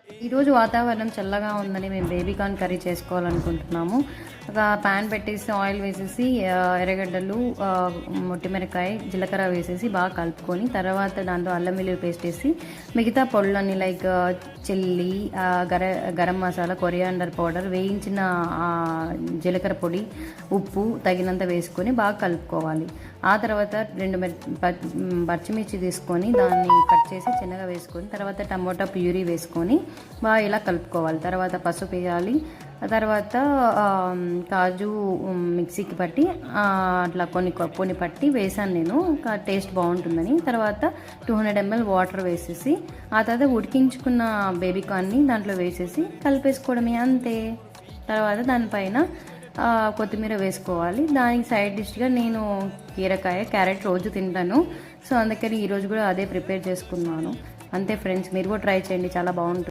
ఈరోజు వాతావరణం చల్లగా ఉందని మేము బేబీ కార్న్ కర్రీ చేసుకోవాలనుకుంటున్నాము. ఒక ప్యాన్ పెట్టేసి ఆయిల్ వేసేసి ఎర్రగడ్డలు, మొట్టిమిరకాయ, జీలకర్ర వేసేసి బాగా కలుపుకొని తర్వాత దాంట్లో అల్లం వెల్లుల్లి పేస్ట్ వేసి మిగతా పొడులన్నీ like chilli, garam masala, coriander powder, వేయించిన జీలకర్ర పొడి, ఉప్పు తగినంత వేసుకొని బాగా కలుపుకోవాలి. ఆ తర్వాత 2 పచ్చిమిర్చి తీసుకొని దాన్ని కట్ చేసి చిన్నగా వేసుకొని తర్వాత టమోటా ప్యూరీ వేసుకొని బాగా ఇలా కలుపుకోవాలి. తర్వాత పసుపు వేయాలి. తర్వాత కాజు మిక్సీకి పట్టి అట్లా కొన్ని పట్టి వేసాను నేను, టేస్ట్ బాగుంటుందని. తర్వాత 200 ml వాటర్ వేసేసి ఆ తర్వాత ఉడికించుకున్న బేబీ కార్న్ని దాంట్లో వేసేసి కలిపేసుకోవడమే, అంతే. తర్వాత దానిపైన కొత్తిమీర వేసుకోవాలి. దానికి సైడ్ డిష్గా నేను క్యారెట్ రోజు తింటాను, సో అందుకని ఈరోజు కూడా అదే ప్రిపేర్ చేసుకున్నాను. అంతే ఫ్రెండ్స్, మీరు కూడా ట్రై చేయండి, చాలా బాగుంటుంది.